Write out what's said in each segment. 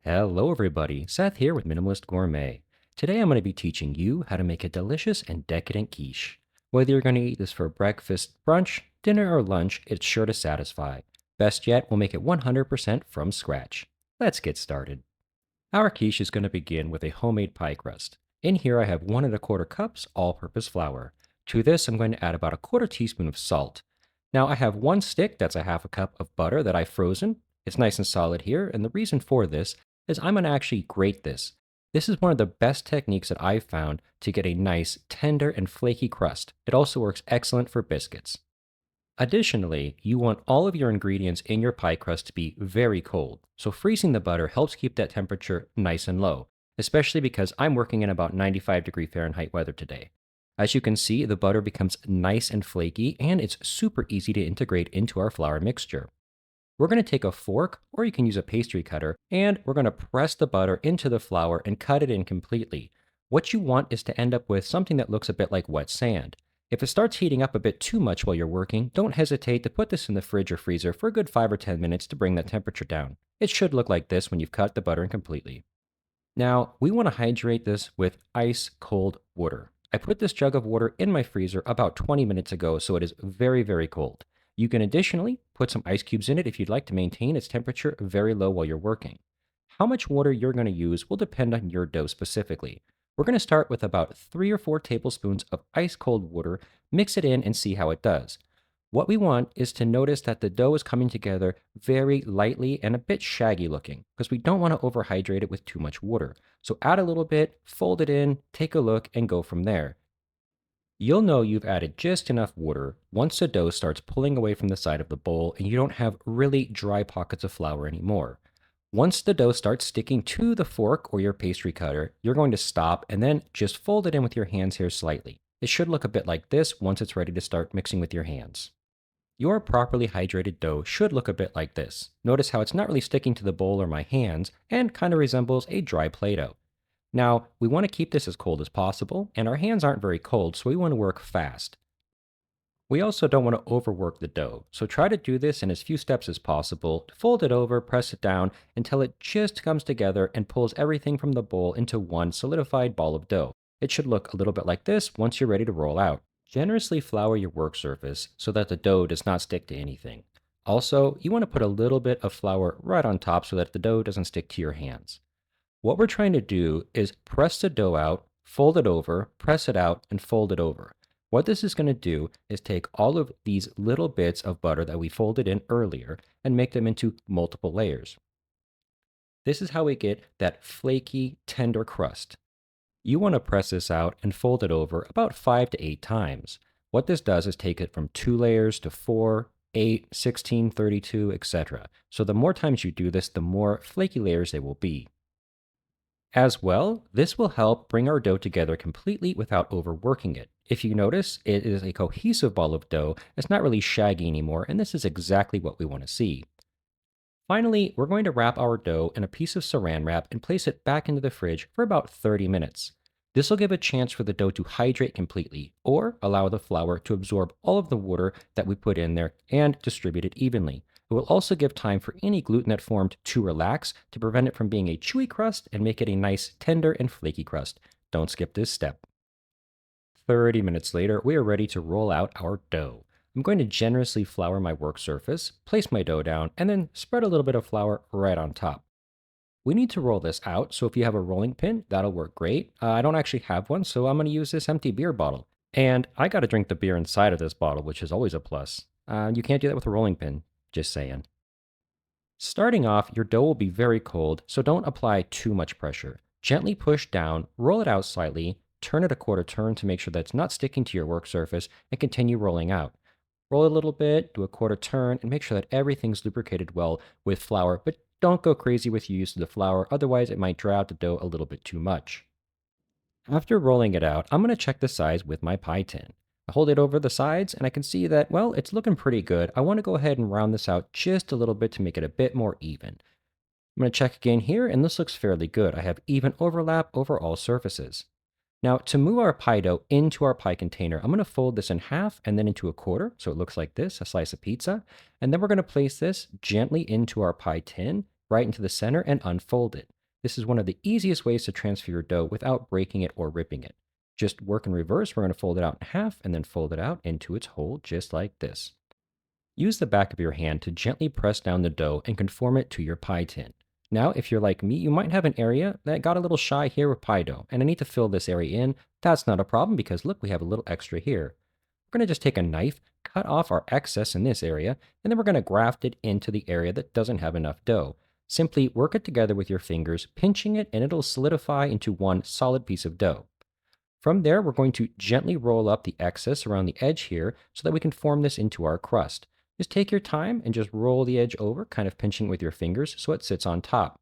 Hello everybody, Seth here with Minimalist Gourmet. Today I'm going to be teaching you how to make a delicious and decadent quiche. Whether you're going to eat this for breakfast, brunch, dinner, or lunch, it's sure to satisfy. Best yet, we'll make it 100% from scratch. Let's get started. Our quiche is going to begin with a homemade pie crust. In here I have 1 1/4 cups all-purpose flour. To this I'm going to add about a quarter teaspoon of salt. Now I have one stick that's a half a cup of butter that I've frozen. It's nice and solid here, and the reason for this is I'm going to actually grate this. This is one of the best techniques that I've found to get a nice, tender, and flaky crust. It also works excellent for biscuits. Additionally, you want all of your ingredients in your pie crust to be very cold, so freezing the butter helps keep that temperature nice and low, especially because I'm working in about 95-degree Fahrenheit weather today. As you can see, the butter becomes nice and flaky, and it's super easy to integrate into our flour mixture. We're going to take a fork, or you can use a pastry cutter, and we're going to press the butter into the flour and cut it in completely. What you want is to end up with something that looks a bit like wet sand. If it starts heating up a bit too much while you're working, don't hesitate to put this in the fridge or freezer for a good 5 or 10 minutes to bring that temperature down. It should look like this when you've cut the butter in completely. Now, we want to hydrate this with ice cold water. I put this jug of water in my freezer about 20 minutes ago, so it is very, very cold. You can additionally put some ice cubes in it if you'd like to maintain its temperature very low while you're working. How much water you're going to use will depend on your dough specifically. We're going to start with about 3 or 4 tablespoons of ice cold water, mix it in, and see how it does. What we want is to notice that the dough is coming together very lightly and a bit shaggy looking, because we don't want to overhydrate it with too much water. So add a little bit, fold it in, take a look, and go from there. You'll know you've added just enough water once the dough starts pulling away from the side of the bowl and you don't have really dry pockets of flour anymore. Once the dough starts sticking to the fork or your pastry cutter, you're going to stop and then just fold it in with your hands here slightly. It should look a bit like this once it's ready to start mixing with your hands. Your properly hydrated dough should look a bit like this. Notice how it's not really sticking to the bowl or my hands and kind of resembles a dry Play-Doh. Now, we want to keep this as cold as possible, and our hands aren't very cold, so we want to work fast. We also don't want to overwork the dough, so try to do this in as few steps as possible. Fold it over, press it down until it just comes together and pulls everything from the bowl into one solidified ball of dough. It should look a little bit like this once you're ready to roll out. Generously flour your work surface so that the dough does not stick to anything. Also, you want to put a little bit of flour right on top so that the dough doesn't stick to your hands. What we're trying to do is press the dough out, fold it over, press it out, and fold it over. What this is going to do is take all of these little bits of butter that we folded in earlier and make them into multiple layers. This is how we get that flaky, tender crust. You want to press this out and fold it over about 5 to 8 times. What this does is take it from 2 layers to 4, 8, 16, 32, etc. So the more times you do this, the more flaky layers they will be. As well, this will help bring our dough together completely without overworking it. If you notice, it is a cohesive ball of dough. It's not really shaggy anymore, and this is exactly what we want to see. Finally, we're going to wrap our dough in a piece of saran wrap and place it back into the fridge for about 30 minutes. This will give a chance for the dough to hydrate completely, or allow the flour to absorb all of the water that we put in there and distribute it evenly. It will also give time for any gluten that formed to relax to prevent it from being a chewy crust and make it a nice, tender, and flaky crust. Don't skip this step. 30 minutes later, we are ready to roll out our dough. I'm going to generously flour my work surface, place my dough down, and then spread a little bit of flour right on top. We need to roll this out, so if you have a rolling pin, that'll work great. I don't actually have one, so I'm going to use this empty beer bottle. And I got to drink the beer inside of this bottle, which is always a plus. You can't do that with a rolling pin, just saying. Starting off, your dough will be very cold, so don't apply too much pressure. Gently push down, roll it out slightly, turn it a quarter turn to make sure that it's not sticking to your work surface, and continue rolling out. Roll it a little bit, do a quarter turn, and make sure that everything's lubricated well with flour, but don't go crazy with your use of the flour, otherwise it might dry out the dough a little bit too much. After rolling it out, I'm going to check the size with my pie tin. I hold it over the sides and I can see that, well, it's looking pretty good. I want to go ahead and round this out just a little bit to make it a bit more even. I'm going to check again here, and this looks fairly good. I have even overlap over all surfaces. Now, to move our pie dough into our pie container, I'm going to fold this in half and then into a quarter, so it looks like this, a slice of pizza. And then we're going to place this gently into our pie tin, right into the center, and unfold it. This is one of the easiest ways to transfer your dough without breaking it or ripping it. Just work in reverse. We're going to fold it out in half and then fold it out into its hole just like this. Use the back of your hand to gently press down the dough and conform it to your pie tin. Now, if you're like me, you might have an area that got a little shy here with pie dough, and I need to fill this area in. That's not a problem because look, we have a little extra here. We're going to just take a knife, cut off our excess in this area, and then we're going to graft it into the area that doesn't have enough dough. Simply work it together with your fingers, pinching it, and it'll solidify into one solid piece of dough. From there, we're going to gently roll up the excess around the edge here so that we can form this into our crust. Just take your time and just roll the edge over, kind of pinching with your fingers so it sits on top.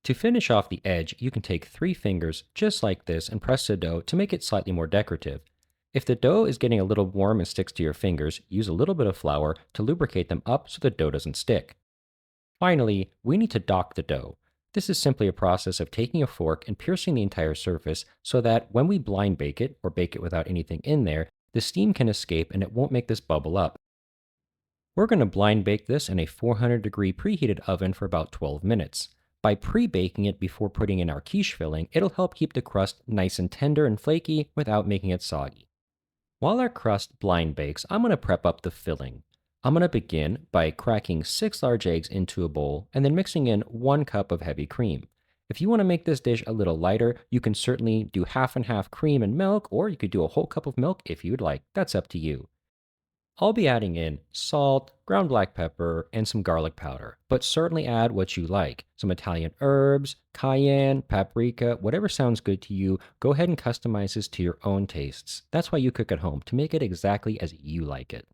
To finish off the edge, you can take 3 fingers just like this and press the dough to make it slightly more decorative. If the dough is getting a little warm and sticks to your fingers, use a little bit of flour to lubricate them up so the dough doesn't stick. Finally, we need to dock the dough. This is simply a process of taking a fork and piercing the entire surface so that when we blind bake it, or bake it without anything in there, the steam can escape and it won't make this bubble up. We're going to blind bake this in a 400-degree preheated oven for about 12 minutes. By pre-baking it before putting in our quiche filling, it'll help keep the crust nice and tender and flaky without making it soggy. While our crust blind bakes, I'm going to prep up the filling. I'm going to begin by cracking 6 large eggs into a bowl and then mixing in 1 cup of heavy cream. If you want to make this dish a little lighter, you can certainly do half and half cream and milk, or you could do a whole cup of milk if you'd like. That's up to you. I'll be adding in salt, ground black pepper, and some garlic powder, but certainly add what you like. Some Italian herbs, cayenne, paprika, whatever sounds good to you, go ahead and customize this to your own tastes. That's why you cook at home, to make it exactly as you like it.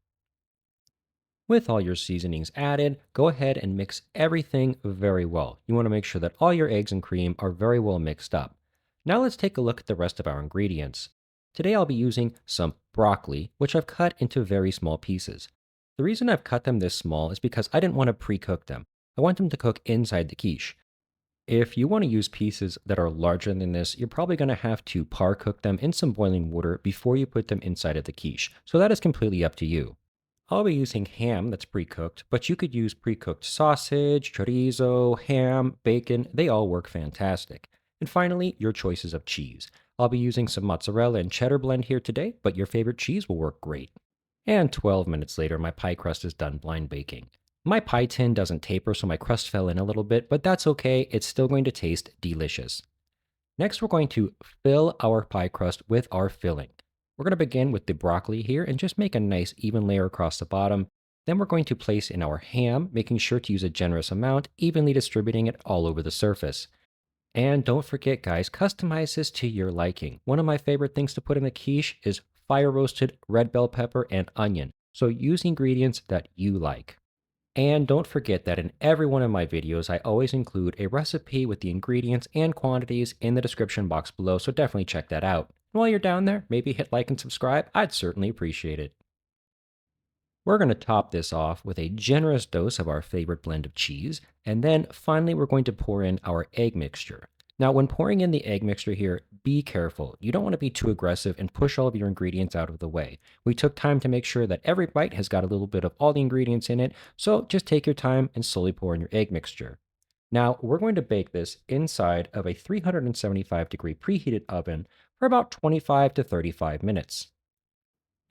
With all your seasonings added, go ahead and mix everything very well. You want to make sure that all your eggs and cream are very well mixed up. Now let's take a look at the rest of our ingredients. Today I'll be using some broccoli, which I've cut into very small pieces. The reason I've cut them this small is because I didn't want to pre-cook them. I want them to cook inside the quiche. If you want to use pieces that are larger than this, you're probably going to have to par cook them in some boiling water before you put them inside of the quiche. So that is completely up to you. I'll be using ham that's pre-cooked, but you could use pre-cooked sausage, chorizo, ham, bacon. They all work fantastic. And finally, your choices of cheese. I'll be using some mozzarella and cheddar blend here today, but your favorite cheese will work great. And 12 minutes later, my pie crust is done blind baking. My pie tin doesn't taper, so my crust fell in a little bit, but that's okay. It's still going to taste delicious. Next, we're going to fill our pie crust with our filling. We're going to begin with the broccoli here and just make a nice even layer across the bottom. Then we're going to place in our ham, making sure to use a generous amount, evenly distributing it all over the surface. And don't forget, guys, customize this to your liking. One of my favorite things to put in the quiche is fire roasted red bell pepper and onion. So use ingredients that you like. And don't forget that in every one of my videos, I always include a recipe with the ingredients and quantities in the description box below, so definitely check that out. And while you're down there, maybe hit like and subscribe. I'd certainly appreciate it. We're going to top this off with a generous dose of our favorite blend of cheese, and then finally we're going to pour in our egg mixture. Now, when pouring in the egg mixture here, be careful. You don't want to be too aggressive and push all of your ingredients out of the way. We took time to make sure that every bite has got a little bit of all the ingredients in it, so just take your time and slowly pour in your egg mixture. Now, we're going to bake this inside of a 375-degree preheated oven for about 25 to 35 minutes.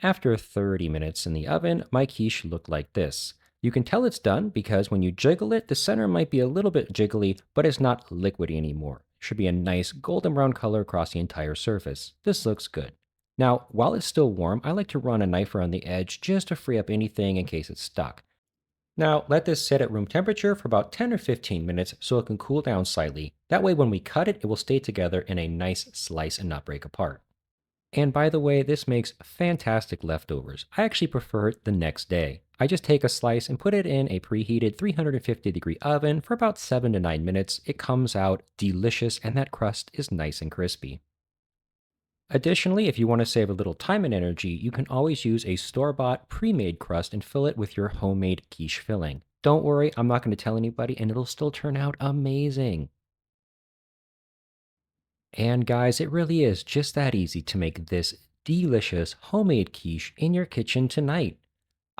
After 30 minutes in the oven, my quiche looked like this. You can tell it's done because when you jiggle it, the center might be a little bit jiggly, but it's not liquidy anymore. It should be a nice golden brown color across the entire surface. This looks good. Now, while it's still warm, I like to run a knife around the edge just to free up anything in case it's stuck. Now, let this sit at room temperature for about 10 or 15 minutes so it can cool down slightly. That way, when we cut it, it will stay together in a nice slice and not break apart. And by the way, this makes fantastic leftovers. I actually prefer it the next day. I just take a slice and put it in a preheated 350-degree oven for about 7 to 9 minutes. It comes out delicious and that crust is nice and crispy. Additionally, if you want to save a little time and energy, you can always use a store-bought pre-made crust and fill it with your homemade quiche filling. Don't worry, I'm not going to tell anybody and it'll still turn out amazing. And guys, it really is just that easy to make this delicious homemade quiche in your kitchen tonight.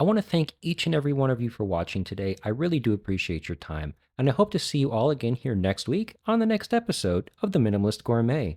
I want to thank each and every one of you for watching today. I really do appreciate your time, and I hope to see you all again here next week on the next episode of The Minimalist Gourmet.